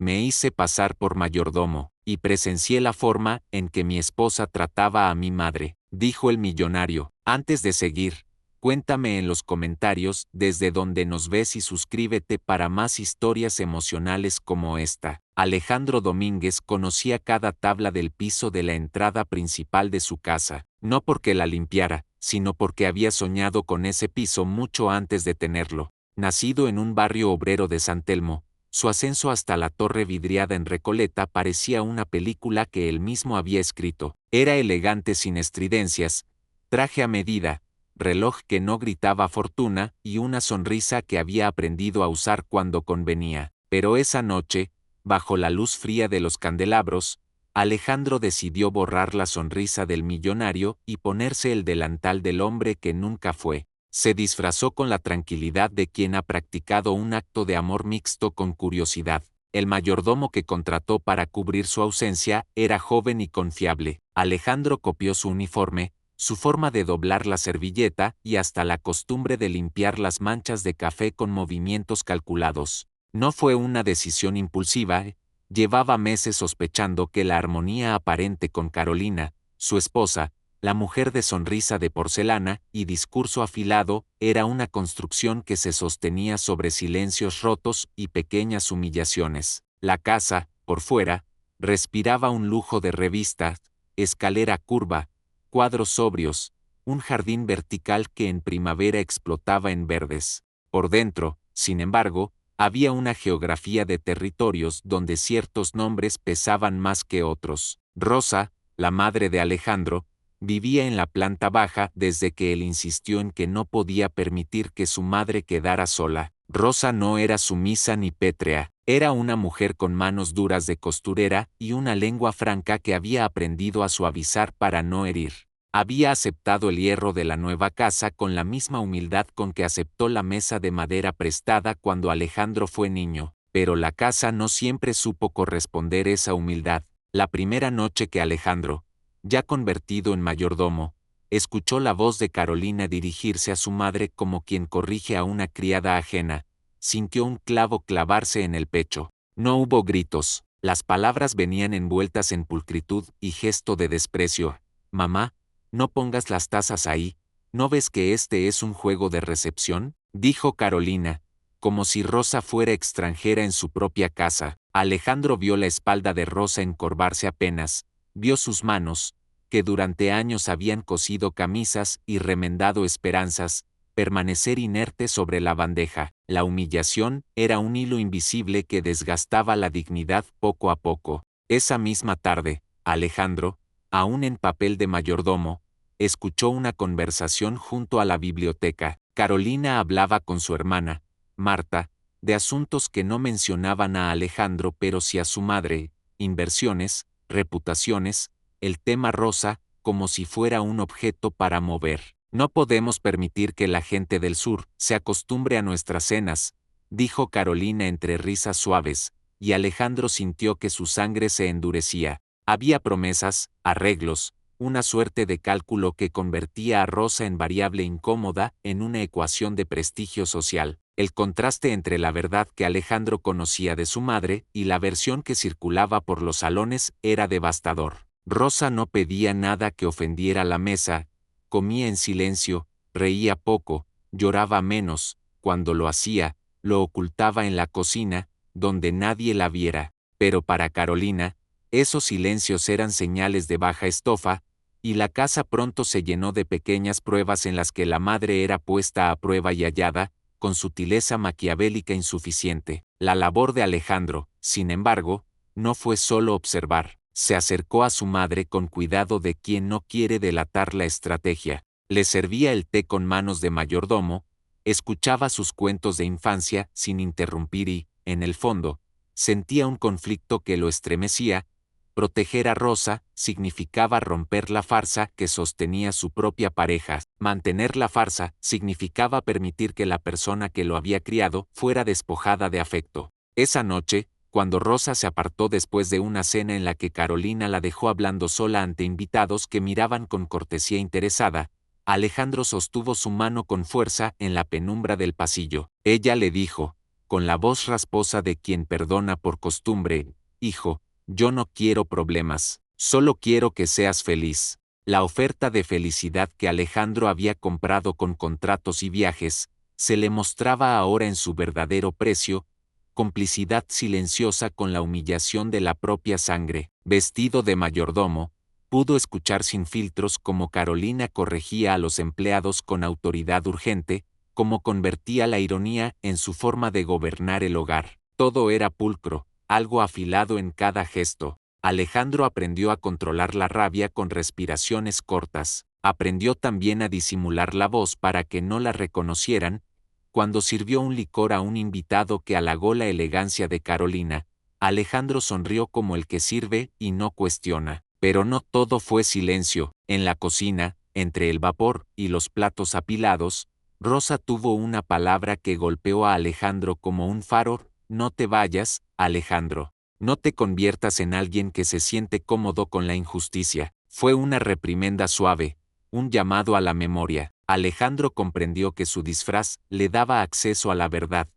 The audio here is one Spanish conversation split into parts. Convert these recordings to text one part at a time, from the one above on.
Me hice pasar por mayordomo, y presencié la forma en que mi esposa trataba a mi madre, dijo el millonario. Antes de seguir, cuéntame en los comentarios desde donde nos ves y suscríbete para más historias emocionales como esta. Alejandro Domínguez conocía cada tabla del piso de la entrada principal de su casa, no porque la limpiara, sino porque había soñado con ese piso mucho antes de tenerlo. Nacido en un barrio obrero de San Telmo, su ascenso hasta la torre vidriada en Recoleta parecía una película que él mismo había escrito. Era elegante sin estridencias, traje a medida, reloj que no gritaba fortuna y una sonrisa que había aprendido a usar cuando convenía. Pero esa noche, bajo la luz fría de los candelabros, Alejandro decidió borrar la sonrisa del millonario y ponerse el delantal del hombre que nunca fue. Se disfrazó con la tranquilidad de quien ha practicado un acto de amor mixto con curiosidad. El mayordomo que contrató para cubrir su ausencia era joven y confiable. Alejandro copió su uniforme, su forma de doblar la servilleta y hasta la costumbre de limpiar las manchas de café con movimientos calculados. No fue una decisión impulsiva, llevaba meses sospechando que la armonía aparente con Carolina, su esposa, la mujer de sonrisa de porcelana y discurso afilado, era una construcción que se sostenía sobre silencios rotos y pequeñas humillaciones. La casa, por fuera, respiraba un lujo de revista, escalera curva, cuadros sobrios, un jardín vertical que en primavera explotaba en verdes. Por dentro, sin embargo, había una geografía de territorios donde ciertos nombres pesaban más que otros. Rosa, la madre de Alejandro, vivía en la planta baja desde que él insistió en que no podía permitir que su madre quedara sola. Rosa no era sumisa ni pétrea, era una mujer con manos duras de costurera y una lengua franca que había aprendido a suavizar para no herir. Había aceptado el hierro de la nueva casa con la misma humildad con que aceptó la mesa de madera prestada cuando Alejandro fue niño, pero la casa no siempre supo corresponder esa humildad. La primera noche que Alejandro, ya convertido en mayordomo, escuchó la voz de Carolina dirigirse a su madre como quien corrige a una criada ajena, sintió un clavo clavarse en el pecho. No hubo gritos, las palabras venían envueltas en pulcritud y gesto de desprecio. Mamá, no pongas las tazas ahí, ¿no ves que este es un juego de recepción?, dijo Carolina, como si Rosa fuera extranjera en su propia casa. Alejandro vio la espalda de Rosa encorvarse apenas, vio sus manos, que durante años habían cosido camisas y remendado esperanzas, permanecer inerte sobre la bandeja. La humillación era un hilo invisible que desgastaba la dignidad poco a poco. Esa misma tarde, Alejandro, aún en papel de mayordomo, escuchó una conversación junto a la biblioteca. Carolina hablaba con su hermana, Marta, de asuntos que no mencionaban a Alejandro pero sí a su madre, inversiones, reputaciones, el tema Rosa, como si fuera un objeto para mover. No podemos permitir que la gente del sur se acostumbre a nuestras cenas, dijo Carolina entre risas suaves, y Alejandro sintió que su sangre se endurecía. Había promesas, arreglos, una suerte de cálculo que convertía a Rosa en variable incómoda en una ecuación de prestigio social. El contraste entre la verdad que Alejandro conocía de su madre y la versión que circulaba por los salones era devastador. Rosa no pedía nada que ofendiera la mesa, comía en silencio, reía poco, lloraba menos, cuando lo hacía, lo ocultaba en la cocina, donde nadie la viera. Pero para Carolina, esos silencios eran señales de baja estofa, y la casa pronto se llenó de pequeñas pruebas en las que la madre era puesta a prueba y hallada, con sutileza maquiavélica insuficiente. La labor de Alejandro, sin embargo, no fue solo observar. Se acercó a su madre con cuidado de quien no quiere delatar la estrategia. Le servía el té con manos de mayordomo, escuchaba sus cuentos de infancia sin interrumpir y, en el fondo, sentía un conflicto que lo estremecía. Proteger a Rosa significaba romper la farsa que sostenía su propia pareja. Mantener la farsa significaba permitir que la persona que lo había criado fuera despojada de afecto. Esa noche, cuando Rosa se apartó después de una cena en la que Carolina la dejó hablando sola ante invitados que miraban con cortesía interesada, Alejandro sostuvo su mano con fuerza en la penumbra del pasillo. Ella le dijo, con la voz rasposa de quien perdona por costumbre: hijo, yo no quiero problemas, solo quiero que seas feliz. La oferta de felicidad que Alejandro había comprado con contratos y viajes, se le mostraba ahora en su verdadero precio: complicidad silenciosa con la humillación de la propia sangre. Vestido de mayordomo, pudo escuchar sin filtros cómo Carolina corregía a los empleados con autoridad urgente, cómo convertía la ironía en su forma de gobernar el hogar. Todo era pulcro, algo afilado en cada gesto. Alejandro aprendió a controlar la rabia con respiraciones cortas. Aprendió también a disimular la voz para que no la reconocieran. Cuando sirvió un licor a un invitado que halagó la elegancia de Carolina, Alejandro sonrió como el que sirve y no cuestiona. Pero no todo fue silencio. En la cocina, entre el vapor y los platos apilados, Rosa tuvo una palabra que golpeó a Alejandro como un faro: no te vayas, Alejandro. No te conviertas en alguien que se siente cómodo con la injusticia. Fue una reprimenda suave, un llamado a la memoria. Alejandro comprendió que su disfraz le daba acceso a la verdad,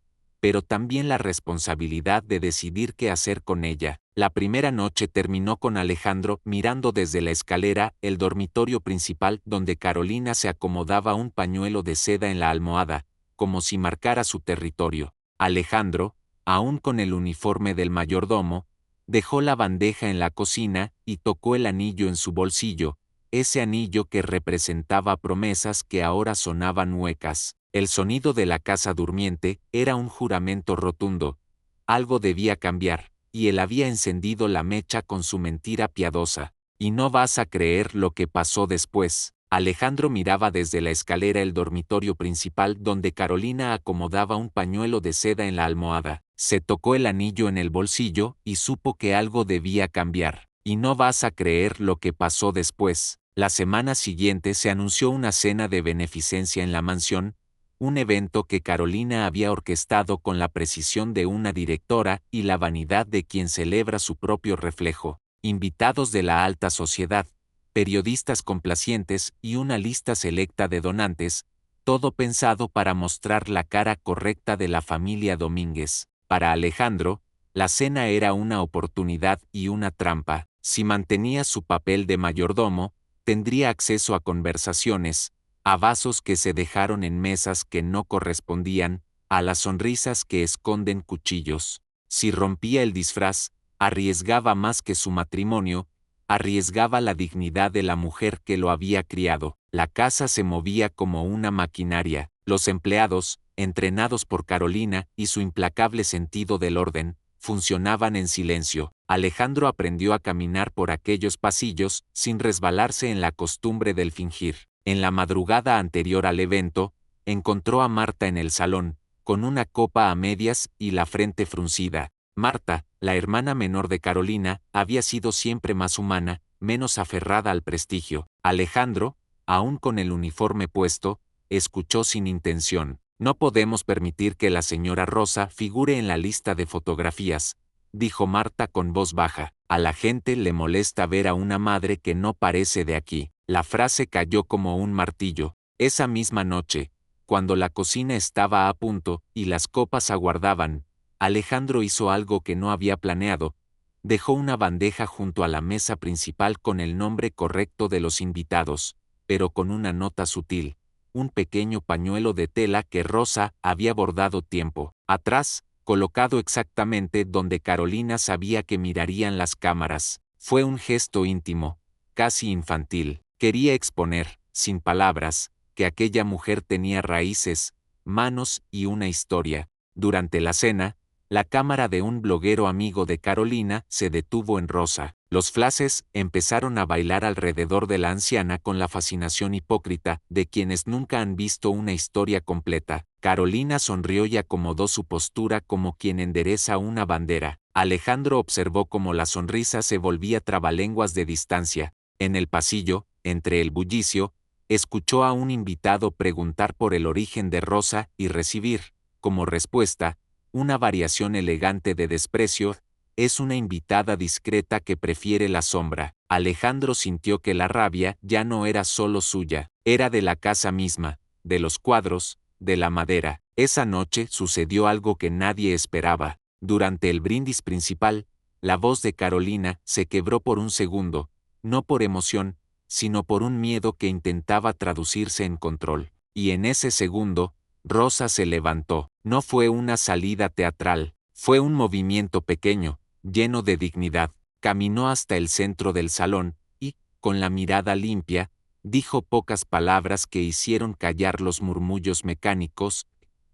pero también la responsabilidad de decidir qué hacer con ella. La primera noche terminó con Alejandro mirando desde la escalera el dormitorio principal, donde Carolina se acomodaba un pañuelo de seda en la almohada, como si marcara su territorio. Alejandro, aún con el uniforme del mayordomo, dejó la bandeja en la cocina y tocó el anillo en su bolsillo, ese anillo que representaba promesas que ahora sonaban huecas. El sonido de la casa durmiente era un juramento rotundo. Algo debía cambiar, y él había encendido la mecha con su mentira piadosa. Y no vas a creer lo que pasó después. Alejandro miraba desde la escalera el dormitorio principal, donde Carolina acomodaba un pañuelo de seda en la almohada. Se tocó el anillo en el bolsillo y supo que algo debía cambiar. Y no vas a creer lo que pasó después. La semana siguiente se anunció una cena de beneficencia en la mansión, un evento que Carolina había orquestado con la precisión de una directora y la vanidad de quien celebra su propio reflejo. Invitados de la alta sociedad, periodistas complacientes y una lista selecta de donantes, todo pensado para mostrar la cara correcta de la familia Domínguez. Para Alejandro, la cena era una oportunidad y una trampa. Si mantenía su papel de mayordomo, tendría acceso a conversaciones, a vasos que se dejaron en mesas que no correspondían, a las sonrisas que esconden cuchillos. Si rompía el disfraz, arriesgaba más que su matrimonio, arriesgaba la dignidad de la mujer que lo había criado. La casa se movía como una maquinaria. Los empleados, entrenados por Carolina y su implacable sentido del orden, funcionaban en silencio. Alejandro aprendió a caminar por aquellos pasillos sin resbalarse en la costumbre del fingir. En la madrugada anterior al evento, encontró a Marta en el salón, con una copa a medias y la frente fruncida. Marta, la hermana menor de Carolina, había sido siempre más humana, menos aferrada al prestigio. Alejandro, aún con el uniforme puesto, escuchó sin intención. No podemos permitir que la señora Rosa figure en la lista de fotografías, dijo Marta con voz baja. A la gente le molesta ver a una madre que no parece de aquí. La frase cayó como un martillo. Esa misma noche, cuando la cocina estaba a punto y las copas aguardaban, Alejandro hizo algo que no había planeado. Dejó una bandeja junto a la mesa principal con el nombre correcto de los invitados, pero con una nota sutil: un pequeño pañuelo de tela que Rosa había bordado tiempo atrás, colocado exactamente donde Carolina sabía que mirarían las cámaras. Fue un gesto íntimo, casi infantil. Quería exponer, sin palabras, que aquella mujer tenía raíces, manos y una historia. Durante la cena, la cámara de un bloguero amigo de Carolina se detuvo en Rosa. Los flashes empezaron a bailar alrededor de la anciana con la fascinación hipócrita de quienes nunca han visto una historia completa. Carolina sonrió y acomodó su postura como quien endereza una bandera. Alejandro observó cómo la sonrisa se volvía trabalenguas de distancia. En el pasillo, entre el bullicio, escuchó a un invitado preguntar por el origen de Rosa y recibir, como respuesta, una variación elegante de desprecio: es una invitada discreta que prefiere la sombra. Alejandro sintió que la rabia ya no era solo suya, era de la casa misma, de los cuadros, de la madera. Esa noche sucedió algo que nadie esperaba. Durante el brindis principal, la voz de Carolina se quebró por un segundo, no por emoción, sino por un miedo que intentaba traducirse en control. Y en ese segundo, Rosa se levantó. No fue una salida teatral, fue un movimiento pequeño, lleno de dignidad. Caminó hasta el centro del salón y, con la mirada limpia, dijo pocas palabras que hicieron callar los murmullos mecánicos.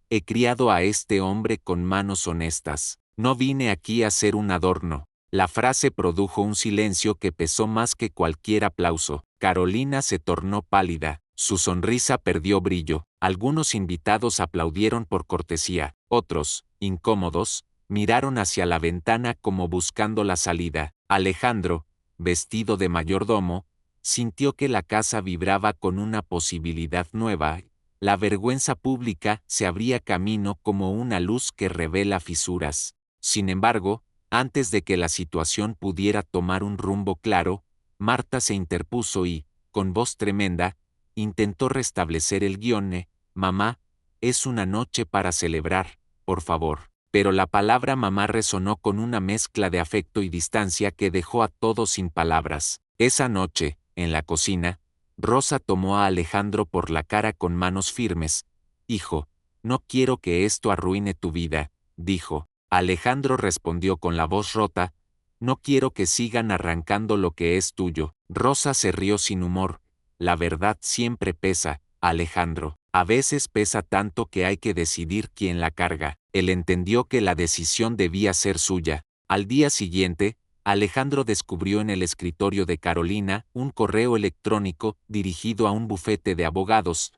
He criado a este hombre con manos honestas. No vine aquí a ser un adorno. La frase produjo un silencio que pesó más que cualquier aplauso. Carolina se tornó pálida, su sonrisa perdió brillo. Algunos invitados aplaudieron por cortesía, otros, incómodos, miraron hacia la ventana como buscando la salida. Alejandro, vestido de mayordomo, sintió que la casa vibraba con una posibilidad nueva. La vergüenza pública se abría camino como una luz que revela fisuras. Sin embargo, antes de que la situación pudiera tomar un rumbo claro, Marta se interpuso y, con voz tremenda, intentó restablecer el guión. Mamá, es una noche para celebrar, por favor. Pero la palabra mamá resonó con una mezcla de afecto y distancia que dejó a todos sin palabras. Esa noche, en la cocina, Rosa tomó a Alejandro por la cara con manos firmes. Hijo, no quiero que esto arruine tu vida, dijo. Alejandro respondió con la voz rota, no quiero que sigan arrancando lo que es tuyo. Rosa se rió sin humor. La verdad siempre pesa, Alejandro. A veces pesa tanto que hay que decidir quién la carga. Él entendió que la decisión debía ser suya. Al día siguiente, Alejandro descubrió en el escritorio de Carolina un correo electrónico dirigido a un bufete de abogados,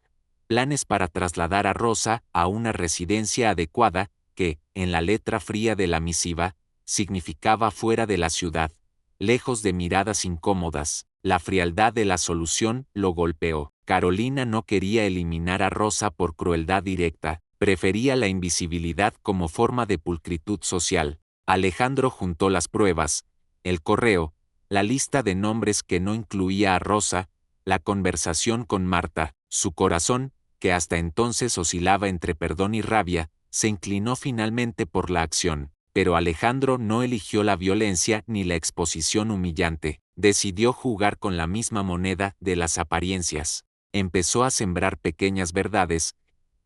planes para trasladar a Rosa a una residencia adecuada, que, en la letra fría de la misiva, significaba fuera de la ciudad, lejos de miradas incómodas. La frialdad de la solución lo golpeó. Carolina no quería eliminar a Rosa por crueldad directa, prefería la invisibilidad como forma de pulcritud social. Alejandro juntó las pruebas, el correo, la lista de nombres que no incluía a Rosa, la conversación con Marta. Su corazón, que hasta entonces oscilaba entre perdón y rabia, se inclinó finalmente por la acción. Pero Alejandro no eligió la violencia ni la exposición humillante. Decidió jugar con la misma moneda de las apariencias. Empezó a sembrar pequeñas verdades.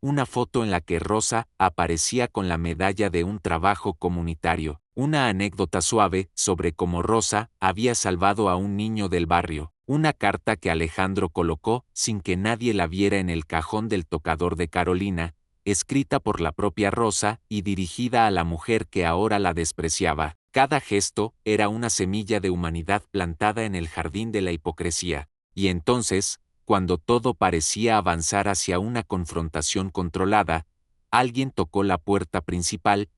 Una foto en la que Rosa aparecía con la medalla de un trabajo comunitario. Una anécdota suave sobre cómo Rosa había salvado a un niño del barrio. Una carta que Alejandro colocó sin que nadie la viera en el cajón del tocador de Carolina, escrita por la propia Rosa y dirigida a la mujer que ahora la despreciaba. Cada gesto era una semilla de humanidad plantada en el jardín de la hipocresía. Y entonces, cuando todo parecía avanzar hacia una confrontación controlada, alguien tocó la puerta principal,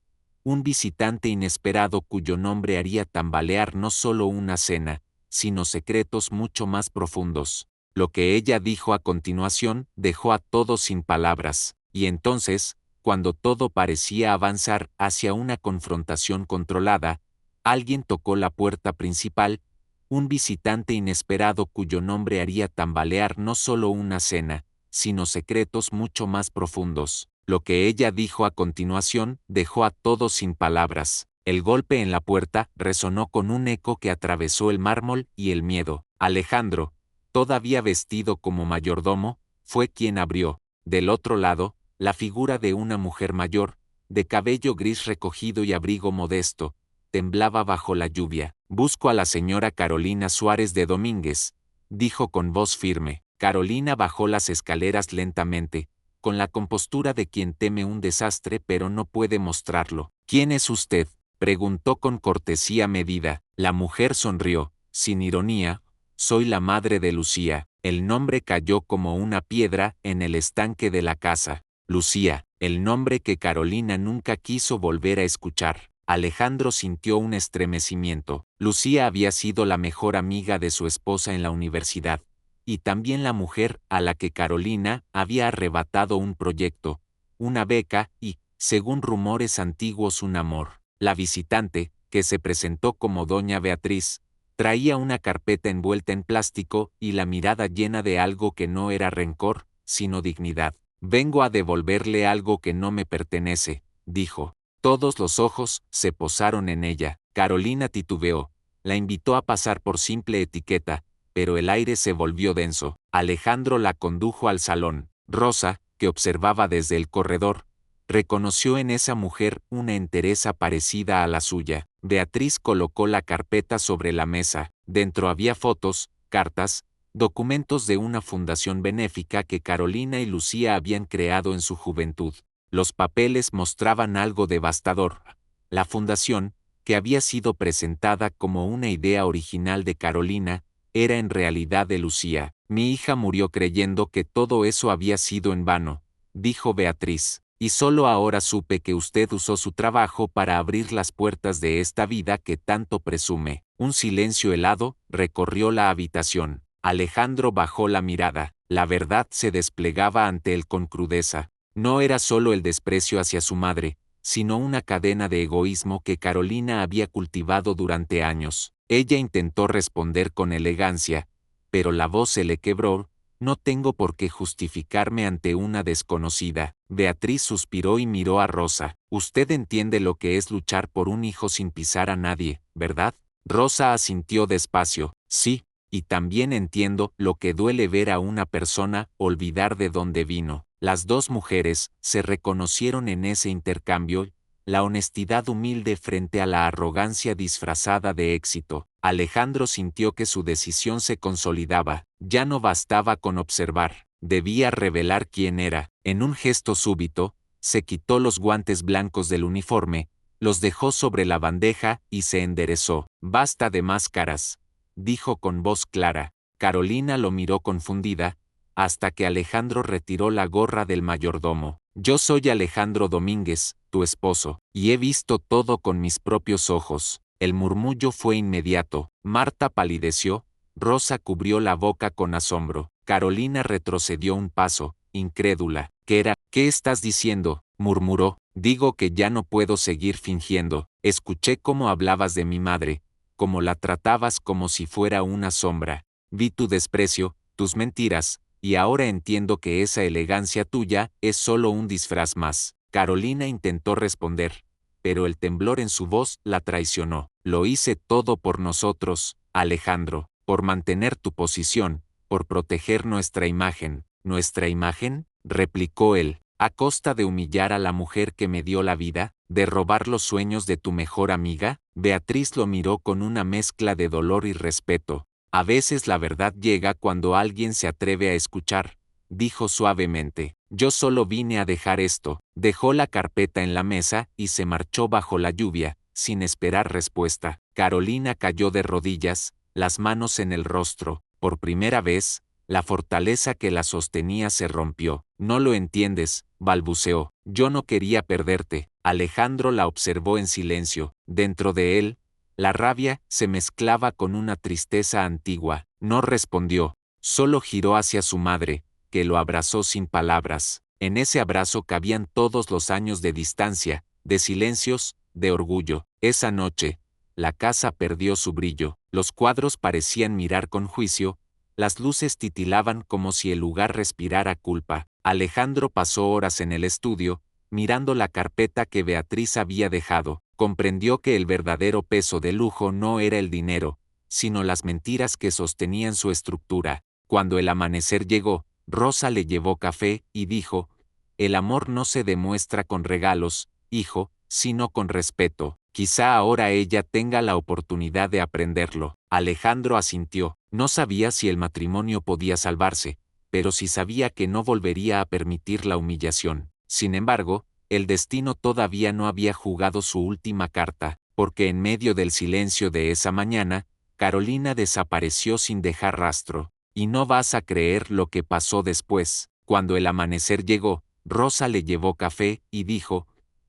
un visitante inesperado cuyo nombre haría tambalear no solo una cena, sino secretos mucho más profundos. Lo que ella dijo a continuación dejó a todos sin palabras. Y entonces, cuando todo parecía avanzar hacia una confrontación controlada, alguien tocó la puerta principal, un visitante inesperado cuyo nombre haría tambalear no solo una cena, sino secretos mucho más profundos. Lo que ella dijo a continuación dejó a todos sin palabras. El golpe en la puerta resonó con un eco que atravesó el mármol y el miedo. Alejandro, todavía vestido como mayordomo, fue quien abrió. Del otro lado, la figura de una mujer mayor, de cabello gris recogido y abrigo modesto, temblaba bajo la lluvia. Busco a la señora Carolina Suárez de Domínguez, dijo con voz firme. Carolina bajó las escaleras lentamente, con la compostura de quien teme un desastre pero no puede mostrarlo. ¿Quién es usted?, preguntó con cortesía medida. La mujer sonrió, sin ironía. Soy la madre de Lucía. El nombre cayó como una piedra en el estanque de la casa. Lucía, el nombre que Carolina nunca quiso volver a escuchar. Alejandro sintió un estremecimiento. Lucía había sido la mejor amiga de su esposa en la universidad, y también la mujer a la que Carolina había arrebatado un proyecto, una beca y, según rumores antiguos, un amor. La visitante, que se presentó como doña Beatriz, traía una carpeta envuelta en plástico y la mirada llena de algo que no era rencor, sino dignidad. Vengo a devolverle algo que no me pertenece, dijo. Todos los ojos se posaron en ella. Carolina titubeó. La invitó a pasar por simple etiqueta, pero el aire se volvió denso. Alejandro la condujo al salón. Rosa, que observaba desde el corredor, reconoció en esa mujer una entereza parecida a la suya. Beatriz colocó la carpeta sobre la mesa. Dentro había fotos, cartas, documentos de una fundación benéfica que Carolina y Lucía habían creado en su juventud. Los papeles mostraban algo devastador. La fundación, que había sido presentada como una idea original de Carolina, era en realidad de Lucía. Mi hija murió creyendo que todo eso había sido en vano, dijo Beatriz, y solo ahora supe que usted usó su trabajo para abrir las puertas de esta vida que tanto presume. Un silencio helado recorrió la habitación. Alejandro bajó la mirada. La verdad se desplegaba ante él con crudeza. No era solo el desprecio hacia su madre, sino una cadena de egoísmo que Carolina había cultivado durante años. Ella intentó responder con elegancia, pero la voz se le quebró. No tengo por qué justificarme ante una desconocida. Beatriz suspiró y miró a Rosa. Usted entiende lo que es luchar por un hijo sin pisar a nadie, ¿verdad? Rosa asintió despacio. Sí, y también entiendo lo que duele ver a una persona olvidar de dónde vino. Las dos mujeres se reconocieron en ese intercambio, la honestidad humilde frente a la arrogancia disfrazada de éxito. Alejandro sintió que su decisión se consolidaba. Ya no bastaba con observar, debía revelar quién era. En un gesto súbito, se quitó los guantes blancos del uniforme, los dejó sobre la bandeja y se enderezó. Basta de máscaras, dijo con voz clara. Carolina lo miró confundida, hasta que Alejandro retiró la gorra del mayordomo. Yo soy Alejandro Domínguez, tu esposo, y he visto todo con mis propios ojos. El murmullo fue inmediato. Marta palideció, Rosa cubrió la boca con asombro. Carolina retrocedió un paso, incrédula. ¿Qué estás diciendo?, murmuró. Digo que ya no puedo seguir fingiendo. Escuché cómo hablabas de mi madre, cómo la tratabas como si fuera una sombra. Vi tu desprecio, tus mentiras, y ahora entiendo que esa elegancia tuya es solo un disfraz más. Carolina intentó responder, pero el temblor en su voz la traicionó. Lo hice todo por nosotros, Alejandro, por mantener tu posición, por proteger nuestra imagen. ¿Nuestra imagen?, replicó él, a costa de humillar a la mujer que me dio la vida, de robar los sueños de tu mejor amiga. Beatriz lo miró con una mezcla de dolor y respeto. A veces la verdad llega cuando alguien se atreve a escuchar, dijo suavemente. Yo solo vine a dejar esto. Dejó la carpeta en la mesa y se marchó bajo la lluvia, sin esperar respuesta. Carolina cayó de rodillas, las manos en el rostro. Por primera vez, la fortaleza que la sostenía se rompió. No lo entiendes, balbuceó. Yo no quería perderte. Alejandro la observó en silencio. Dentro de él, la rabia se mezclaba con una tristeza antigua. No respondió, solo giró hacia su madre, que lo abrazó sin palabras. En ese abrazo cabían todos los años de distancia, de silencios, de orgullo. Esa noche, la casa perdió su brillo. Los cuadros parecían mirar con juicio, las luces titilaban como si el lugar respirara culpa. Alejandro pasó horas en el estudio, mirando la carpeta que Beatriz había dejado. Comprendió que el verdadero peso del lujo no era el dinero, sino las mentiras que sostenían su estructura. Cuando el amanecer llegó, Rosa le llevó café y dijo: el amor no se demuestra con regalos, hijo, sino con respeto. Quizá ahora ella tenga la oportunidad de aprenderlo. Alejandro asintió. No sabía si el matrimonio podía salvarse, pero sí sabía que no volvería a permitir la humillación. Sin embargo, el destino todavía no había jugado su última carta, porque en medio del silencio de esa mañana, Carolina desapareció sin dejar rastro. Y no vas a creer lo que pasó después. Cuando el amanecer llegó, Rosa le llevó café y dijo: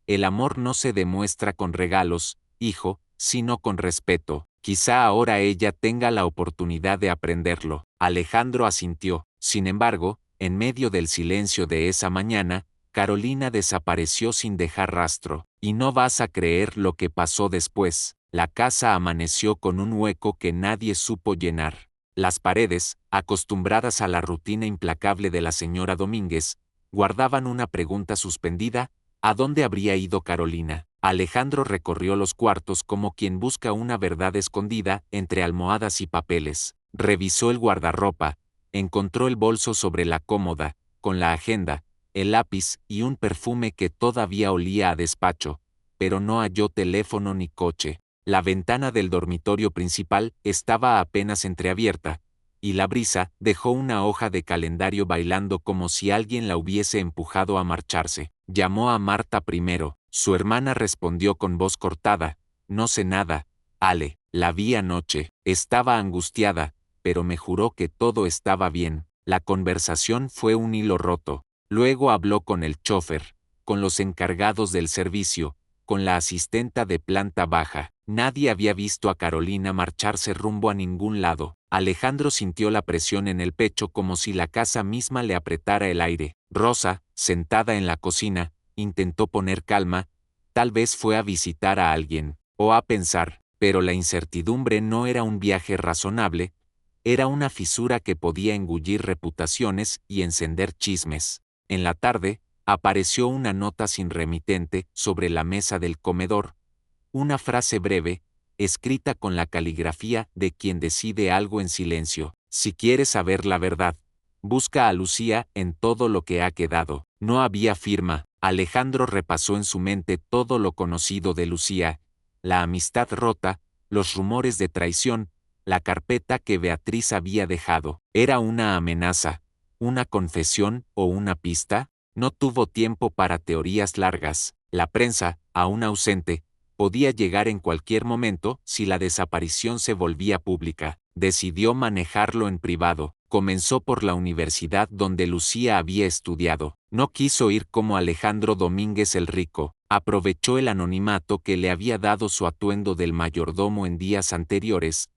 el amor no se demuestra con regalos, hijo, sino con respeto. Quizá ahora ella tenga la oportunidad de aprenderlo. Alejandro asintió. Sin embargo, en medio del silencio de esa mañana, Carolina desapareció sin dejar rastro. Y no vas a creer lo que pasó después. La casa amaneció con un hueco que nadie supo llenar. Las paredes, acostumbradas a la rutina implacable de la señora Domínguez, guardaban una pregunta suspendida: ¿a dónde habría ido Carolina? Alejandro recorrió los cuartos como quien busca una verdad escondida entre almohadas y papeles. Revisó el guardarropa, encontró el bolso sobre la cómoda, con la agenda, el lápiz y un perfume que todavía olía a despacho, pero no halló teléfono ni coche. La ventana del dormitorio principal estaba apenas entreabierta, y la brisa dejó una hoja de calendario bailando como si alguien la hubiese empujado a marcharse. Llamó a Marta primero. Su hermana respondió con voz cortada: no sé nada, Ale, la vi anoche. Estaba angustiada, pero me juró que todo estaba bien. La conversación fue un hilo roto. Luego habló con el chofer, con los encargados del servicio, con la asistenta de planta baja. Nadie había visto a Carolina marcharse rumbo a ningún lado. Alejandro sintió la presión en el pecho como si la casa misma le apretara el aire. Rosa, sentada en la cocina, intentó poner calma. Tal vez fue a visitar a alguien, o a pensar, pero la incertidumbre no era un viaje razonable, era una fisura que podía engullir reputaciones y encender chismes. En la tarde, apareció una nota sin remitente sobre la mesa del comedor, una frase breve, escrita con la caligrafía de quien decide algo en silencio: si quieres saber la verdad, busca a Lucía en todo lo que ha quedado. No había firma. Alejandro repasó en su mente todo lo conocido de Lucía: la amistad rota, los rumores de traición, la carpeta que Beatriz había dejado. ¿Era una amenaza, una confesión o una pista? No tuvo tiempo para teorías largas. La prensa, aún ausente, podía llegar en cualquier momento si la desaparición se volvía pública. Decidió manejarlo en privado. Comenzó por la universidad donde Lucía había estudiado. No quiso ir como Alejandro Domínguez el Rico. Aprovechó el anonimato que le había dado su atuendo del mayordomo en días anteriores.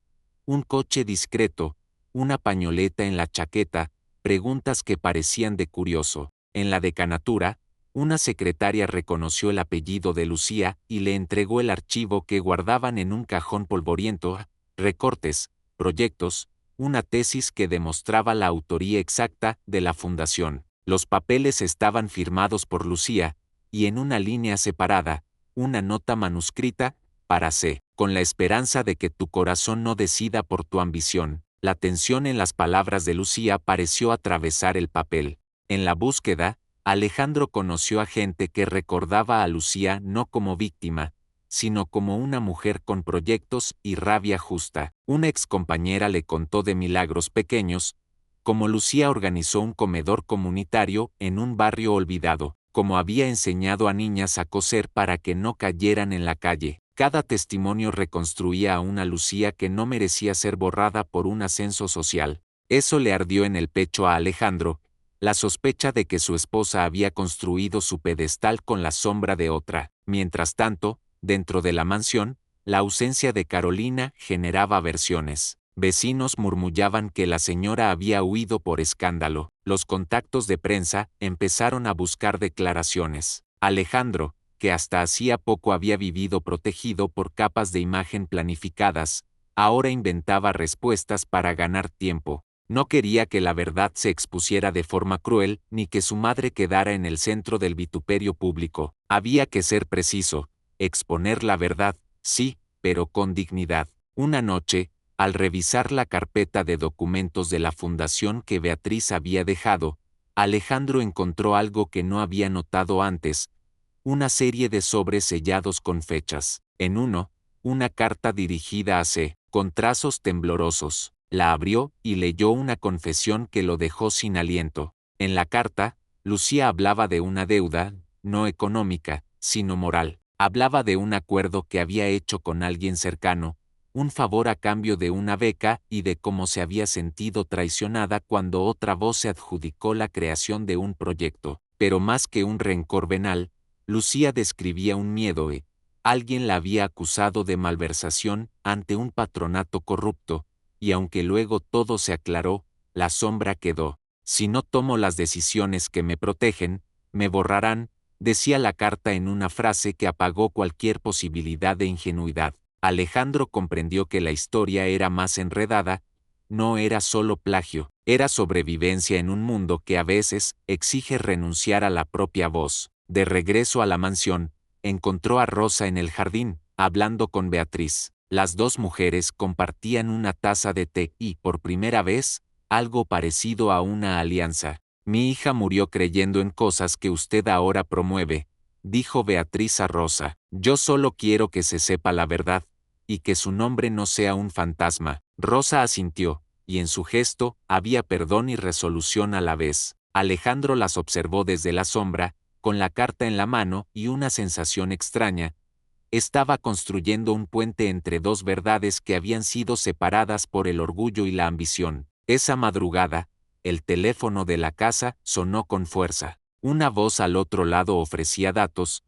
Un coche discreto, una pañoleta en la chaqueta, preguntas que parecían de curioso. En la decanatura, una secretaria reconoció el apellido de Lucía y le entregó el archivo que guardaban en un cajón polvoriento: recortes, proyectos, una tesis que demostraba la autoría exacta de la fundación. Los papeles estaban firmados por Lucía, y en una línea separada, una nota manuscrita: para C, con la esperanza de que tu corazón no decida por tu ambición. La tensión en las palabras de Lucía pareció atravesar el papel. En la búsqueda, Alejandro conoció a gente que recordaba a Lucía no como víctima, sino como una mujer con proyectos y rabia justa. Una excompañera le contó de milagros pequeños, como Lucía organizó un comedor comunitario en un barrio olvidado, como había enseñado a niñas a coser para que no cayeran en la calle. Cada testimonio reconstruía a una Lucía que no merecía ser borrada por un ascenso social. Eso le ardió en el pecho a Alejandro, la sospecha de que su esposa había construido su pedestal con la sombra de otra. Mientras tanto, dentro de la mansión, la ausencia de Carolina generaba versiones. Vecinos murmullaban que la señora había huido por escándalo. Los contactos de prensa empezaron a buscar declaraciones. Alejandro, que hasta hacía poco había vivido protegido por capas de imagen planificadas, ahora inventaba respuestas para ganar tiempo. No quería que la verdad se expusiera de forma cruel, ni que su madre quedara en el centro del vituperio público. Había que ser preciso, exponer la verdad, sí, pero con dignidad. Una noche, al revisar la carpeta de documentos de la fundación que Beatriz había dejado, Alejandro encontró algo que no había notado antes: una serie de sobres sellados con fechas. En uno, una carta dirigida a C, con trazos temblorosos. La abrió y leyó una confesión que lo dejó sin aliento. En la carta, Lucía hablaba de una deuda, no económica, sino moral. Hablaba de un acuerdo que había hecho con alguien cercano, un favor a cambio de una beca, y de cómo se había sentido traicionada cuando otra voz se adjudicó la creación de un proyecto. Pero más que un rencor venal, Lucía describía un miedo. Alguien la había acusado de malversación ante un patronato corrupto, y aunque luego todo se aclaró, la sombra quedó. Si no tomo las decisiones que me protegen, me borrarán, decía la carta en una frase que apagó cualquier posibilidad de ingenuidad. Alejandro comprendió que la historia era más enredada, no era solo plagio, Era sobrevivencia en un mundo que a veces exige renunciar a la propia voz. De regreso a la mansión, encontró a Rosa en el jardín, hablando con Beatriz. Las dos mujeres compartían una taza de té y, por primera vez, algo parecido a una alianza. Mi hija murió creyendo en cosas que usted ahora promueve, dijo Beatriz a Rosa. Yo solo quiero que se sepa la verdad, y que su nombre no sea un fantasma. Rosa asintió, y en su gesto había perdón y resolución a la vez. Alejandro las observó desde la sombra, con la carta en la mano y una sensación extraña. Estaba construyendo un puente entre dos verdades que habían sido separadas por el orgullo y la ambición. Esa madrugada, el teléfono de la casa sonó con fuerza. Una voz al otro lado ofrecía datos.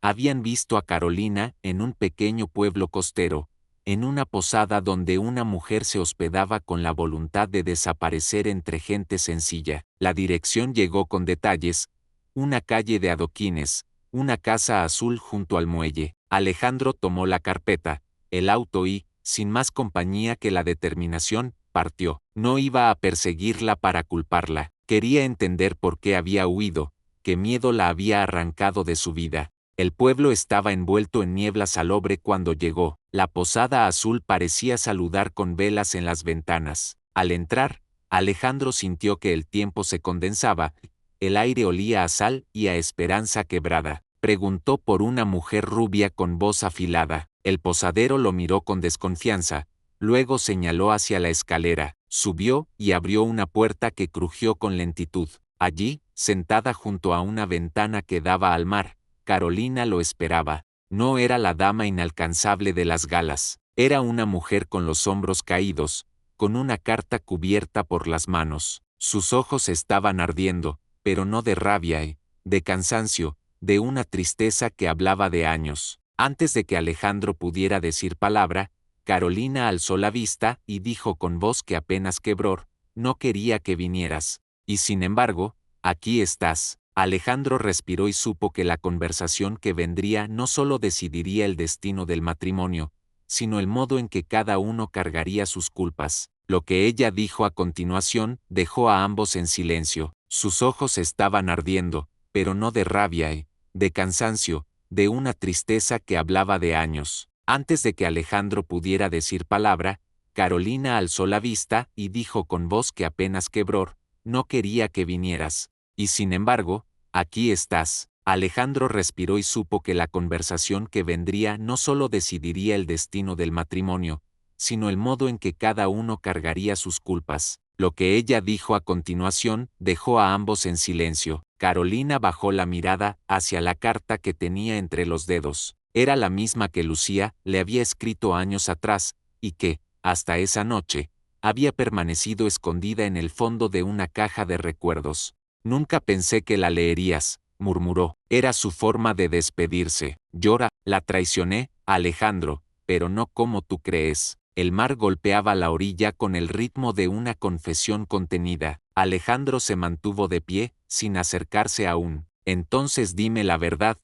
Habían visto a Carolina en un pequeño pueblo costero, en una posada donde una mujer se hospedaba con la voluntad de desaparecer entre gente sencilla. La dirección llegó con detalles: una calle de adoquines, una casa azul junto al muelle. Alejandro tomó la carpeta, el auto y, sin más compañía que la determinación, partió. No iba a perseguirla para culparla. Quería entender por qué había huido, qué miedo la había arrancado de su vida. El pueblo estaba envuelto en niebla salobre cuando llegó. La posada azul parecía saludar con velas en las ventanas. Al entrar, Alejandro sintió que el tiempo se condensaba. El aire olía a sal y a esperanza quebrada. Preguntó por una mujer rubia con voz afilada. El posadero lo miró con desconfianza, luego señaló hacia la escalera, subió y abrió una puerta que crujió con lentitud. Allí, sentada junto a una ventana que daba al mar, Carolina lo esperaba. No era la dama inalcanzable de las galas, era una mujer con los hombros caídos, con una carta cubierta por las manos. Sus ojos estaban ardiendo, pero no de rabia de cansancio, de una tristeza que hablaba de años. Antes de que Alejandro pudiera decir palabra, Carolina alzó la vista y dijo con voz que apenas quebró: no quería que vinieras. Y sin embargo, aquí estás. Alejandro respiró y supo que la conversación que vendría no solo decidiría el destino del matrimonio, sino el modo en que cada uno cargaría sus culpas. Lo que ella dijo a continuación dejó a ambos en silencio. Sus ojos estaban ardiendo, pero no de rabia de cansancio, de una tristeza que hablaba de años. Antes de que Alejandro pudiera decir palabra, Carolina alzó la vista y dijo con voz que apenas quebró: no quería que vinieras. Y sin embargo, aquí estás. Alejandro respiró y supo que la conversación que vendría no solo decidiría el destino del matrimonio, sino el modo en que cada uno cargaría sus culpas. Lo que ella dijo a continuación dejó a ambos en silencio. Carolina bajó la mirada hacia la carta que tenía entre los dedos. Era la misma que Lucía le había escrito años atrás, y que, hasta esa noche, había permanecido escondida en el fondo de una caja de recuerdos. Nunca pensé que la leerías, murmuró. Era su forma de despedirse. Llora, la traicioné, Alejandro, pero no como tú crees. El mar golpeaba la orilla con el ritmo de una confesión contenida. Alejandro se mantuvo de pie, sin acercarse aún. Entonces dime la verdad,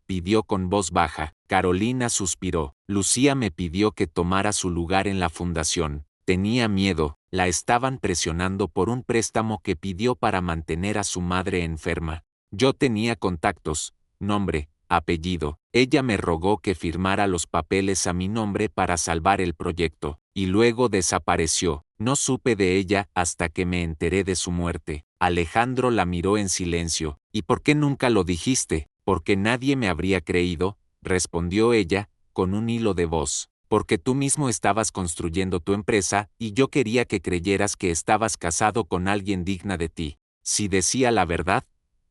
pidió con voz baja. Carolina suspiró. Lucía me pidió que tomara su lugar en la fundación. Tenía miedo, la estaban presionando por un préstamo que pidió para mantener a su madre enferma. Yo tenía contactos, nombre, apellido. Ella me rogó que firmara los papeles a mi nombre para salvar el proyecto, y luego desapareció. No supe de ella hasta que me enteré de su muerte. Alejandro la miró en silencio. ¿Y por qué nunca lo dijiste? Porque nadie me habría creído, respondió ella, con un hilo de voz. Porque tú mismo estabas construyendo tu empresa y yo quería que creyeras que estabas casado con alguien digna de ti. Si decía la verdad,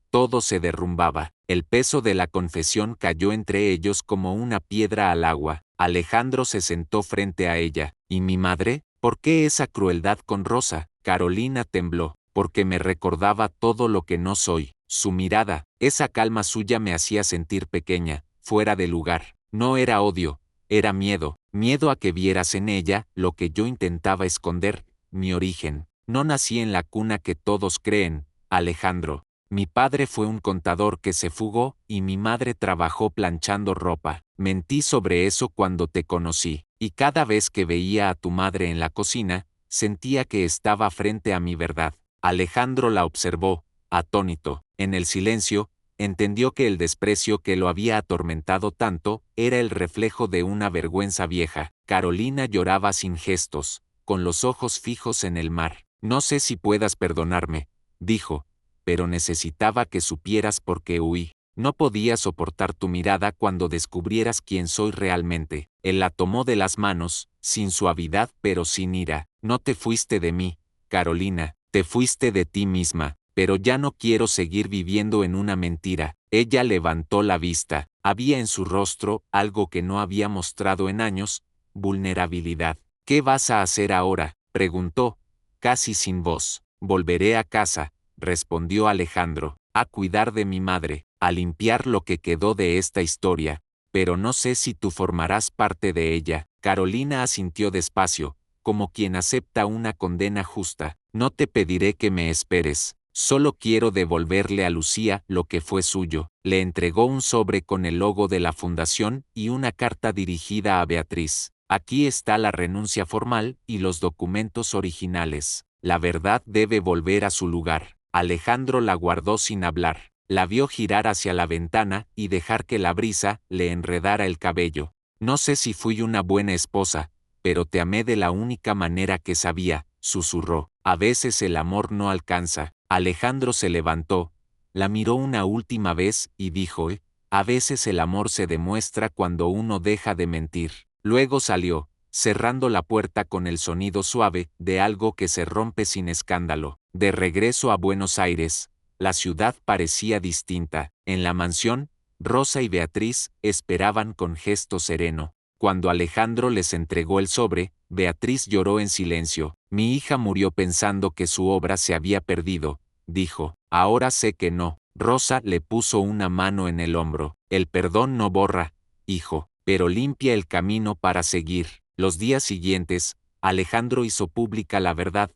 todo se derrumbaba. El peso de la confesión cayó entre ellos como una piedra al agua. Alejandro se sentó frente a ella. ¿Y mi madre? ¿Por qué esa crueldad con Rosa? Carolina tembló. Porque me recordaba todo lo que no soy. Su mirada, esa calma suya me hacía sentir pequeña, fuera de lugar. No era odio, era miedo. Miedo a que vieras en ella lo que yo intentaba esconder, mi origen. No nací en la cuna que todos creen, Alejandro. Mi padre fue un contador que se fugó y mi madre trabajó planchando ropa. Mentí sobre eso cuando te conocí, y cada vez que veía a tu madre en la cocina, sentía que estaba frente a mi verdad. Alejandro la observó, atónito. En el silencio, entendió que el desprecio que lo había atormentado tanto era el reflejo de una vergüenza vieja. Carolina lloraba sin gestos, con los ojos fijos en el mar. No sé si puedas perdonarme, dijo, pero necesitaba que supieras por qué huí. No podía soportar tu mirada cuando descubrieras quién soy realmente. Él la tomó de las manos, sin suavidad pero sin ira. No te fuiste de mí, Carolina, te fuiste de ti misma, pero ya no quiero seguir viviendo en una mentira. Ella levantó la vista. Había en su rostro algo que no había mostrado en años, vulnerabilidad. ¿Qué vas a hacer ahora?, preguntó, casi sin voz. Volveré a casa, respondió Alejandro, a cuidar de mi madre, a limpiar lo que quedó de esta historia, pero no sé si tú formarás parte de ella. Carolina asintió despacio, como quien acepta una condena justa. No te pediré que me esperes, solo quiero devolverle a Lucía lo que fue suyo. Le entregó un sobre con el logo de la fundación y una carta dirigida a Beatriz. Aquí está la renuncia formal y los documentos originales. La verdad debe volver a su lugar. Alejandro la guardó sin hablar. La vio girar hacia la ventana y dejar que la brisa le enredara el cabello. No sé si fui una buena esposa, pero te amé de la única manera que sabía, susurró. A veces el amor no alcanza. Alejandro se levantó, la miró una última vez y dijo, a veces el amor se demuestra cuando uno deja de mentir. Luego salió, cerrando la puerta con el sonido suave de algo que se rompe sin escándalo. De regreso a Buenos Aires, la ciudad parecía distinta. En la mansión, Rosa y Beatriz esperaban con gesto sereno. Cuando Alejandro les entregó el sobre, Beatriz lloró en silencio. Mi hija murió pensando que su obra se había perdido, dijo. Ahora sé que no. Rosa le puso una mano en el hombro. El perdón no borra, hijo, pero limpia el camino para seguir. Los días siguientes, Alejandro hizo pública la verdad.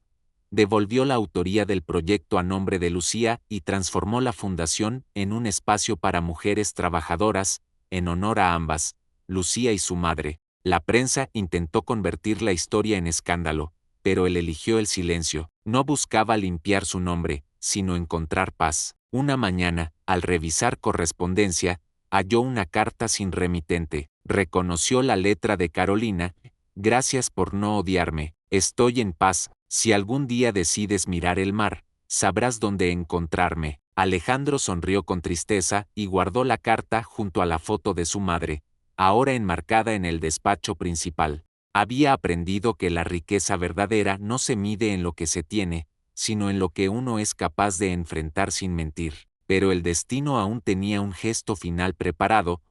Devolvió la autoría del proyecto a nombre de Lucía y transformó la fundación en un espacio para mujeres trabajadoras, en honor a ambas, Lucía y su madre. La prensa intentó convertir la historia en escándalo, pero él eligió el silencio. No buscaba limpiar su nombre, sino encontrar paz. Una mañana, al revisar correspondencia, halló una carta sin remitente. Reconoció la letra de Carolina. Gracias por no odiarme. Estoy en paz. Si algún día decides mirar el mar, sabrás dónde encontrarme. Alejandro sonrió con tristeza y guardó la carta junto a la foto de su madre, ahora enmarcada en el despacho principal. Había aprendido que la riqueza verdadera no se mide en lo que se tiene, sino en lo que uno es capaz de enfrentar sin mentir. Pero el destino aún tenía un gesto final preparado.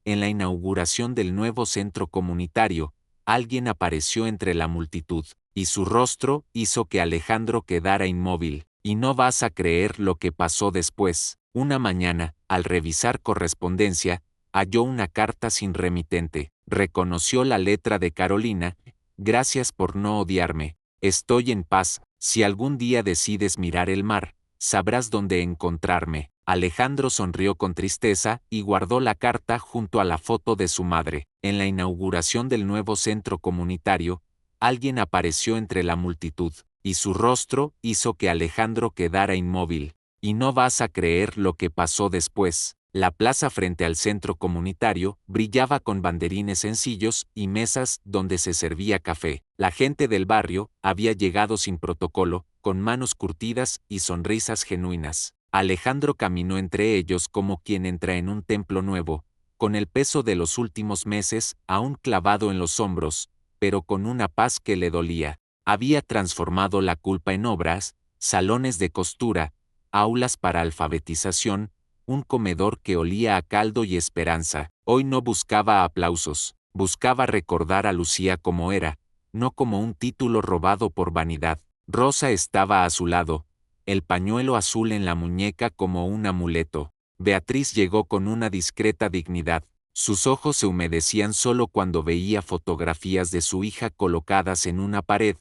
En la inauguración del nuevo centro comunitario, alguien apareció entre la multitud, y su rostro hizo que Alejandro quedara inmóvil. Y no vas a creer lo que pasó después. Una mañana, al revisar correspondencia, halló una carta sin remitente. Reconoció la letra de Carolina. Gracias por no odiarme. Estoy en paz. Si algún día decides mirar el mar, sabrás dónde encontrarme. Alejandro sonrió con tristeza y guardó la carta junto a la foto de su madre. En la inauguración del nuevo centro comunitario, alguien apareció entre la multitud, y su rostro hizo que Alejandro quedara inmóvil. Y no vas a creer lo que pasó después. La plaza frente al centro comunitario brillaba con banderines sencillos y mesas donde se servía café. La gente del barrio había llegado sin protocolo, con manos curtidas y sonrisas genuinas. Alejandro caminó entre ellos como quien entra en un templo nuevo, con el peso de los últimos meses aún clavado en los hombros, pero con una paz que le dolía. Había transformado la culpa en obras, salones de costura, aulas para alfabetización, un comedor que olía a caldo y esperanza. Hoy no buscaba aplausos, buscaba recordar a Lucía como era, no como un título robado por vanidad. Rosa estaba a su lado, el pañuelo azul en la muñeca como un amuleto. Beatriz llegó con una discreta dignidad. Sus ojos se humedecían solo cuando veía fotografías de su hija colocadas en una pared,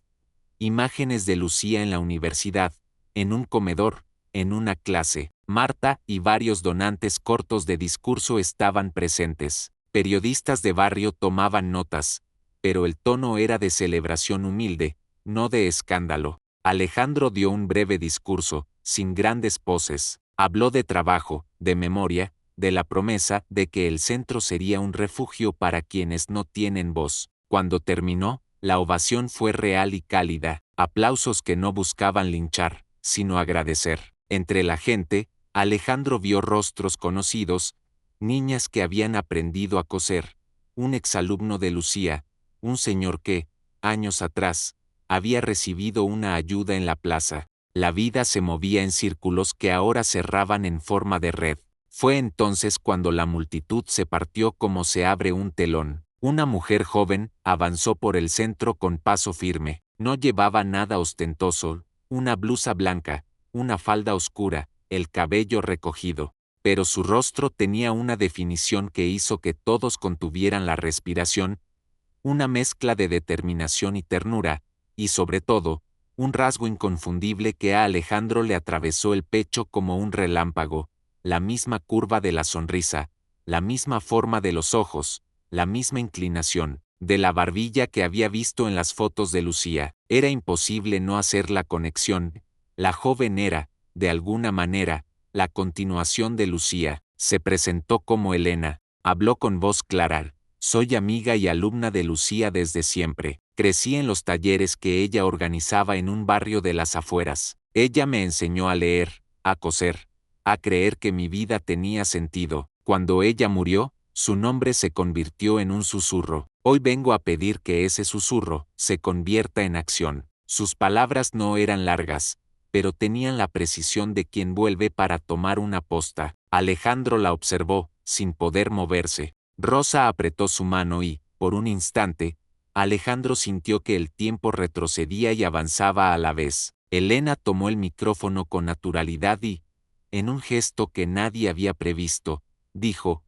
imágenes de Lucía en la universidad, en un comedor, en una clase. Marta y varios donantes cortos de discurso estaban presentes. Periodistas de barrio tomaban notas, pero el tono era de celebración humilde, no de escándalo. Alejandro dio un breve discurso, sin grandes poses. Habló de trabajo, de memoria, de la promesa de que el centro sería un refugio para quienes no tienen voz. Cuando terminó, la ovación fue real y cálida, aplausos que no buscaban linchar, sino agradecer. Entre la gente, Alejandro vio rostros conocidos, niñas que habían aprendido a coser, un exalumno de Lucía, un señor que, años atrás, había recibido una ayuda en la plaza. La vida se movía en círculos que ahora cerraban en forma de red. Fue entonces cuando la multitud se partió como se abre un telón. Una mujer joven avanzó por el centro con paso firme. No llevaba nada ostentoso, una blusa blanca, una falda oscura, el cabello recogido. Pero su rostro tenía una definición que hizo que todos contuvieran la respiración, una mezcla de determinación y ternura, y sobre todo, un rasgo inconfundible que a Alejandro le atravesó el pecho como un relámpago, la misma curva de la sonrisa, la misma forma de los ojos, la misma inclinación, de la barbilla que había visto en las fotos de Lucía. Era imposible no hacer la conexión. La joven era, de alguna manera, la continuación de Lucía. Se presentó como Elena, habló con voz clara. Soy amiga y alumna de Lucía desde siempre. Crecí en los talleres que ella organizaba en un barrio de las afueras. Ella me enseñó a leer, a coser, a creer que mi vida tenía sentido. Cuando ella murió, su nombre se convirtió en un susurro. Hoy vengo a pedir que ese susurro se convierta en acción. Sus palabras no eran largas, pero tenían la precisión de quien vuelve para tomar una posta. Alejandro la observó, sin poder moverse. Rosa apretó su mano y, por un instante, Alejandro sintió que el tiempo retrocedía y avanzaba a la vez. Elena tomó el micrófono con naturalidad y, en un gesto que nadie había previsto, dijo: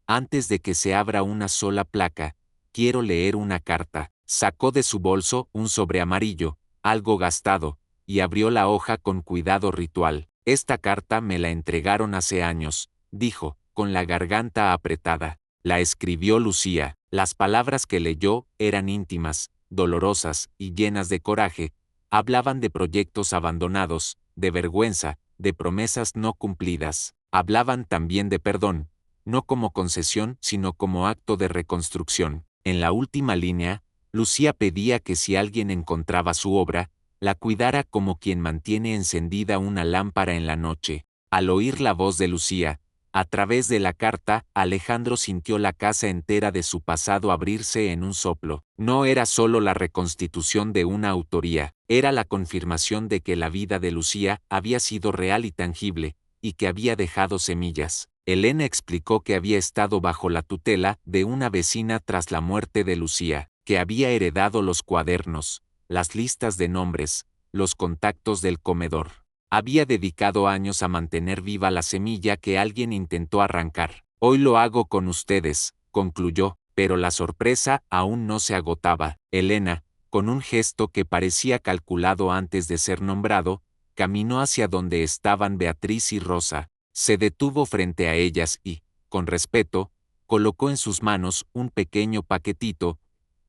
antes de que se abra una sola placa, quiero leer una carta. Sacó de su bolso un sobre amarillo, algo gastado, y abrió la hoja con cuidado ritual. Esta carta me la entregaron hace años, dijo, con la garganta apretada. La escribió Lucía. Las palabras que leyó eran íntimas, dolorosas y llenas de coraje. Hablaban de proyectos abandonados, de vergüenza, de promesas no cumplidas. Hablaban también de perdón, no como concesión, sino como acto de reconstrucción. En la última línea, Lucía pedía que si alguien encontraba su obra, la cuidara como quien mantiene encendida una lámpara en la noche. Al oír la voz de Lucía, a través de la carta, Alejandro sintió la casa entera de su pasado abrirse en un soplo. No era solo la reconstitución de una autoría, era la confirmación de que la vida de Lucía había sido real y tangible, y que había dejado semillas. Elena explicó que había estado bajo la tutela de una vecina tras la muerte de Lucía, que había heredado los cuadernos, las listas de nombres, los contactos del comedor. Había dedicado años a mantener viva la semilla que alguien intentó arrancar. Hoy lo hago con ustedes, concluyó, pero la sorpresa aún no se agotaba. Elena, con un gesto que parecía calculado antes de ser nombrado, caminó hacia donde estaban Beatriz y Rosa. Se detuvo frente a ellas y, con respeto, colocó en sus manos un pequeño paquetito.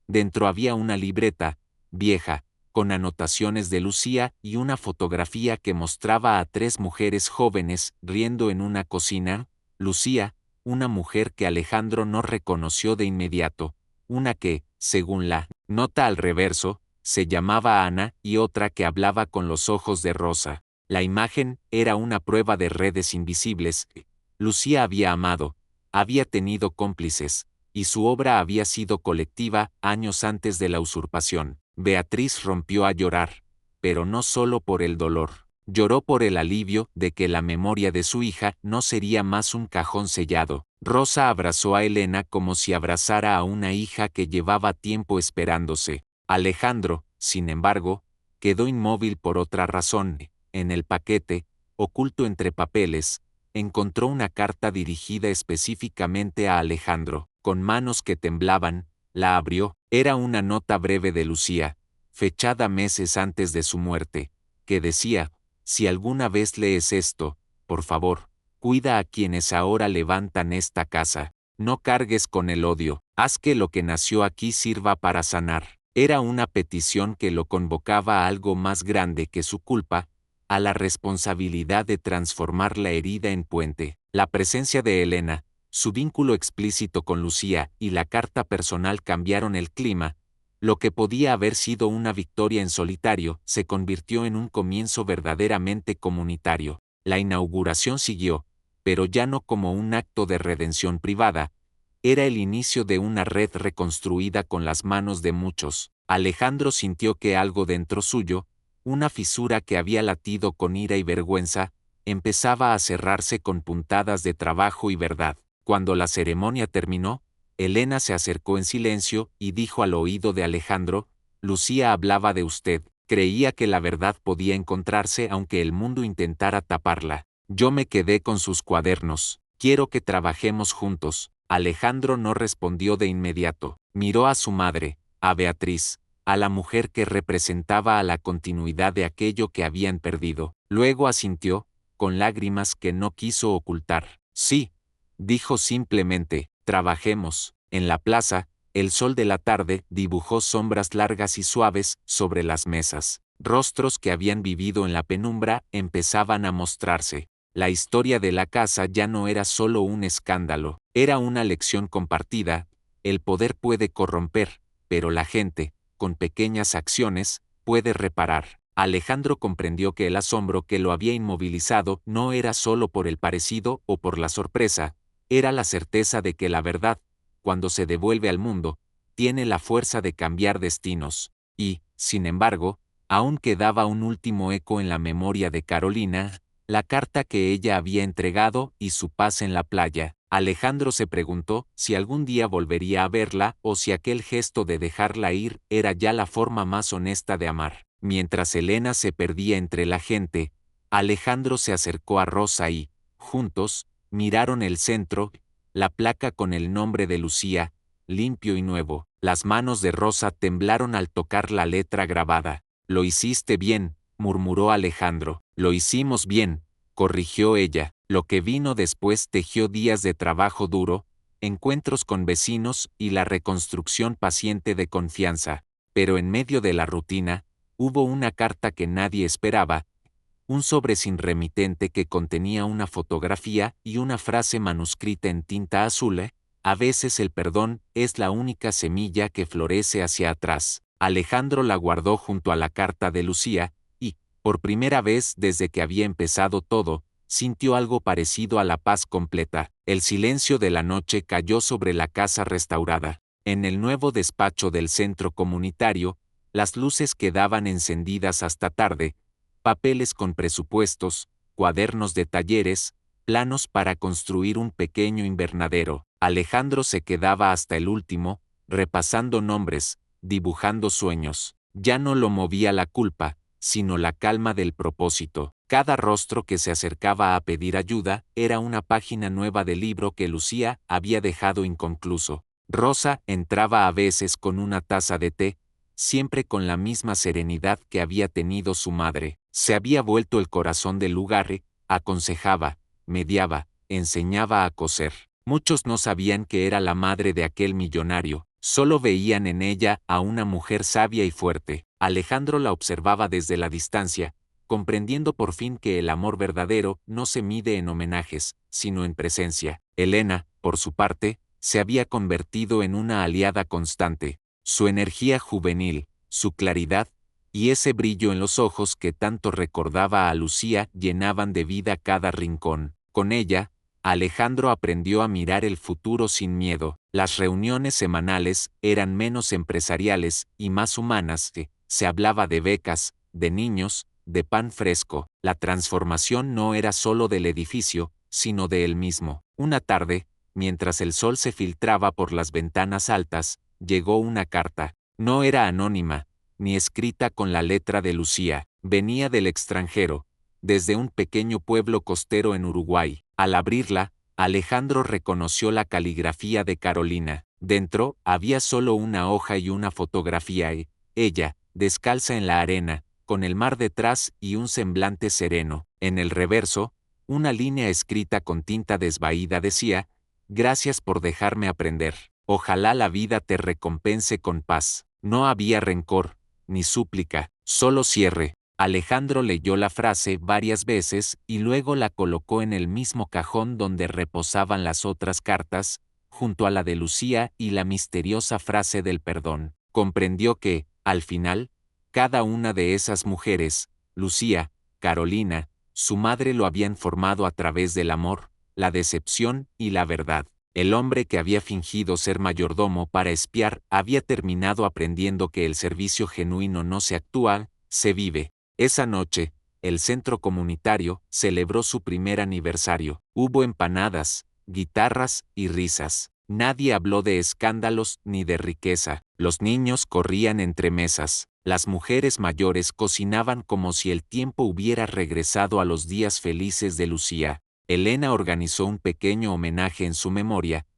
Dentro había una libreta, vieja, con anotaciones de Lucía y una fotografía que mostraba a 3 mujeres jóvenes riendo en una cocina. Lucía, una mujer que Alejandro no reconoció de inmediato, una que, según la nota al reverso, se llamaba Ana y otra que hablaba con los ojos de Rosa. La imagen era una prueba de redes invisibles. Lucía había amado, había tenido cómplices, y su obra había sido colectiva años antes de la usurpación. Beatriz rompió a llorar, pero no solo por el dolor. Lloró por el alivio de que la memoria de su hija no sería más un cajón sellado. Rosa abrazó a Elena como si abrazara a una hija que llevaba tiempo esperándose. Alejandro, sin embargo, quedó inmóvil por otra razón. En el paquete, oculto entre papeles, encontró una carta dirigida específicamente a Alejandro. Con manos que temblaban, la abrió. Era una nota breve de Lucía, fechada meses antes de su muerte, que decía: si alguna vez lees esto, por favor, cuida a quienes ahora levantan esta casa. No cargues con el odio, haz que lo que nació aquí sirva para sanar. Era una petición que lo convocaba a algo más grande que su culpa, a la responsabilidad de transformar la herida en puente. La presencia de Elena, su vínculo explícito con Lucía y la carta personal cambiaron el clima. Lo que podía haber sido una victoria en solitario se convirtió en un comienzo verdaderamente comunitario. La inauguración siguió, pero ya no como un acto de redención privada. Era el inicio de una red reconstruida con las manos de muchos. Alejandro sintió que algo dentro suyo, una fisura que había latido con ira y vergüenza, empezaba a cerrarse con puntadas de trabajo y verdad. Cuando la ceremonia terminó, Elena se acercó en silencio y dijo al oído de Alejandro: Lucía hablaba de usted, creía que la verdad podía encontrarse aunque el mundo intentara taparla. Yo me quedé con sus cuadernos, quiero que trabajemos juntos. Alejandro no respondió de inmediato, miró a su madre, a Beatriz, a la mujer que representaba a la continuidad de aquello que habían perdido. Luego asintió, con lágrimas que no quiso ocultar. Sí, dijo simplemente, trabajemos. En la plaza, el sol de la tarde dibujó sombras largas y suaves sobre las mesas. Rostros que habían vivido en la penumbra empezaban a mostrarse. La historia de la casa ya no era solo un escándalo, era una lección compartida. El poder puede corromper, pero la gente, con pequeñas acciones, puede reparar. Alejandro comprendió que el asombro que lo había inmovilizado no era solo por el parecido o por la sorpresa, era la certeza de que la verdad, cuando se devuelve al mundo, tiene la fuerza de cambiar destinos. Y, sin embargo, aún quedaba un último eco en la memoria de Carolina, la carta que ella había entregado y su paz en la playa. Alejandro se preguntó si algún día volvería a verla o si aquel gesto de dejarla ir era ya la forma más honesta de amar. Mientras Elena se perdía entre la gente, Alejandro se acercó a Rosa y, juntos, miraron el centro, la placa con el nombre de Lucía, limpio y nuevo. Las manos de Rosa temblaron al tocar la letra grabada. Lo hiciste bien, murmuró Alejandro. Lo hicimos bien, corrigió ella. Lo que vino después tejió días de trabajo duro, encuentros con vecinos y la reconstrucción paciente de confianza. Pero en medio de la rutina, hubo una carta que nadie esperaba, un sobre sin remitente que contenía una fotografía y una frase manuscrita en tinta azul. A veces el perdón es la única semilla que florece hacia atrás. Alejandro la guardó junto a la carta de Lucía, y, por primera vez desde que había empezado todo, sintió algo parecido a la paz completa. El silencio de la noche cayó sobre la casa restaurada. En el nuevo despacho del centro comunitario, las luces quedaban encendidas hasta tarde, papeles con presupuestos, cuadernos de talleres, planos para construir un pequeño invernadero. Alejandro se quedaba hasta el último, repasando nombres, dibujando sueños. Ya no lo movía la culpa, sino la calma del propósito. Cada rostro que se acercaba a pedir ayuda era una página nueva del libro que Lucía había dejado inconcluso. Rosa entraba a veces con una taza de té, siempre con la misma serenidad que había tenido su madre. Se había vuelto el corazón del lugar, aconsejaba, mediaba, enseñaba a coser. Muchos no sabían que era la madre de aquel millonario, solo veían en ella a una mujer sabia y fuerte. Alejandro la observaba desde la distancia, comprendiendo por fin que el amor verdadero no se mide en homenajes, sino en presencia. Elena, por su parte, se había convertido en una aliada constante. Su energía juvenil, su claridad, y ese brillo en los ojos que tanto recordaba a Lucía llenaban de vida cada rincón. Con ella, Alejandro aprendió a mirar el futuro sin miedo. Las reuniones semanales eran menos empresariales y más humanas. Se hablaba de becas, de niños, de pan fresco. La transformación no era solo del edificio, sino de él mismo. Una tarde, mientras el sol se filtraba por las ventanas altas, llegó una carta. No era anónima, ni escrita con la letra de Lucía. Venía del extranjero, desde un pequeño pueblo costero en Uruguay. Al abrirla, Alejandro reconoció la caligrafía de Carolina. Dentro había solo una hoja y una fotografía y ella, descalza en la arena, con el mar detrás y un semblante sereno. En el reverso, una línea escrita con tinta desvaída decía: «Gracias por dejarme aprender. Ojalá la vida te recompense con paz». No había rencor, ni súplica, solo cierre. Alejandro leyó la frase varias veces y luego la colocó en el mismo cajón donde reposaban las otras cartas, junto a la de Lucía y la misteriosa frase del perdón. Comprendió que, al final, cada una de esas mujeres, Lucía, Carolina, su madre lo habían formado a través del amor, la decepción y la verdad. El hombre que había fingido ser mayordomo para espiar había terminado aprendiendo que el servicio genuino no se actúa, se vive. Esa noche, el centro comunitario celebró su primer aniversario. Hubo empanadas, guitarras y risas. Nadie habló de escándalos ni de riqueza. Los niños corrían entre mesas. Las mujeres mayores cocinaban como si el tiempo hubiera regresado a los días felices de Lucía. Elena organizó un pequeño homenaje en su memoria.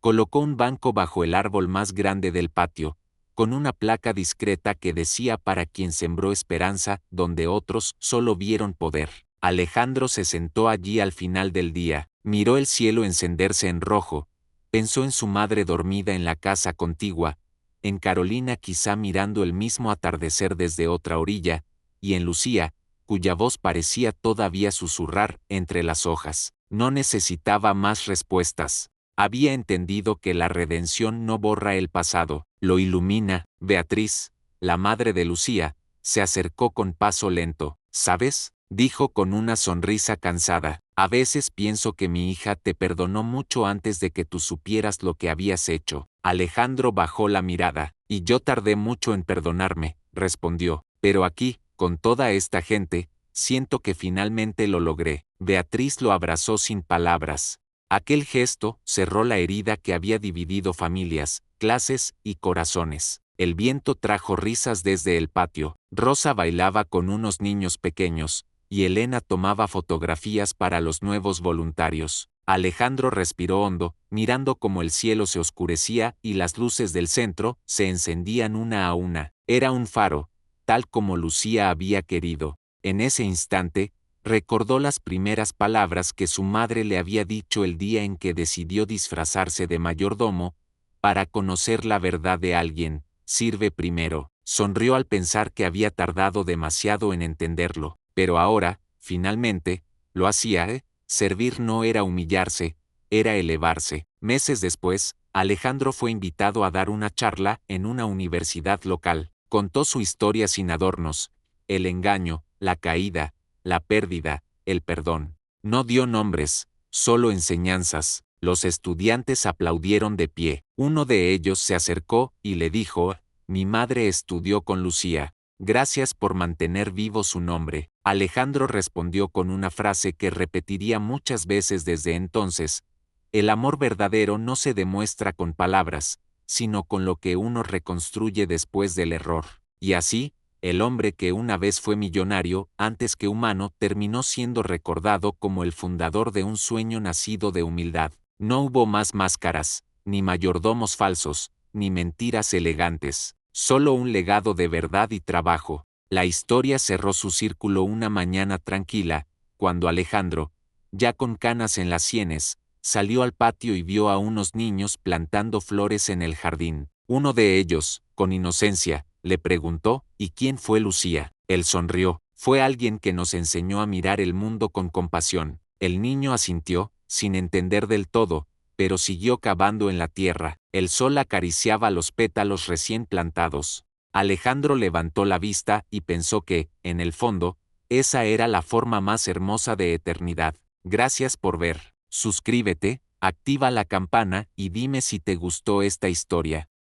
Colocó un banco bajo el árbol más grande del patio, con una placa discreta que decía para quien sembró esperanza, donde otros solo vieron poder. Alejandro se sentó allí al final del día, miró el cielo encenderse en rojo, pensó en su madre dormida en la casa contigua, en Carolina quizá mirando el mismo atardecer desde otra orilla, y en Lucía, cuya voz parecía todavía susurrar entre las hojas. No necesitaba más respuestas. Había entendido que la redención no borra el pasado, lo ilumina. Beatriz, la madre de Lucía, se acercó con paso lento. ¿Sabes?, dijo con una sonrisa cansada. A veces pienso que mi hija te perdonó mucho antes de que tú supieras lo que habías hecho. Alejandro bajó la mirada. Y yo tardé mucho en perdonarme, respondió. Pero aquí, con toda esta gente, siento que finalmente lo logré. Beatriz lo abrazó sin palabras. Aquel gesto cerró la herida que había dividido familias, clases y corazones. El viento trajo risas desde el patio. Rosa bailaba con unos niños pequeños, y Elena tomaba fotografías para los nuevos voluntarios. Alejandro respiró hondo, mirando cómo el cielo se oscurecía y las luces del centro se encendían una a una. Era un faro, tal como Lucía había querido. En ese instante, recordó las primeras palabras que su madre le había dicho el día en que decidió disfrazarse de mayordomo, para conocer la verdad de alguien, sirve primero. Sonrió al pensar que había tardado demasiado en entenderlo, pero ahora, finalmente, lo hacía. Servir no era humillarse, era elevarse. Meses después, Alejandro fue invitado a dar una charla en una universidad local. Contó su historia sin adornos, el engaño, la caída, la pérdida, el perdón. No dio nombres, solo enseñanzas. Los estudiantes aplaudieron de pie. Uno de ellos se acercó y le dijo: «Mi madre estudió con Lucía. Gracias por mantener vivo su nombre». Alejandro respondió con una frase que repetiría muchas veces desde entonces: «El amor verdadero no se demuestra con palabras, sino con lo que uno reconstruye después del error». Y así, el hombre que una vez fue millonario, antes que humano, terminó siendo recordado como el fundador de un sueño nacido de humildad. No hubo más máscaras, ni mayordomos falsos, ni mentiras elegantes. Solo un legado de verdad y trabajo. La historia cerró su círculo una mañana tranquila, cuando Alejandro, ya con canas en las sienes, salió al patio y vio a unos niños plantando flores en el jardín. Uno de ellos, con inocencia, le preguntó: «¿Y quién fue Lucía?». Él sonrió: «Fue alguien que nos enseñó a mirar el mundo con compasión». El niño asintió, sin entender del todo, pero siguió cavando en la tierra. El sol acariciaba los pétalos recién plantados. Alejandro levantó la vista y pensó que, en el fondo, esa era la forma más hermosa de eternidad. Gracias por ver. Suscríbete, activa la campana y dime si te gustó esta historia.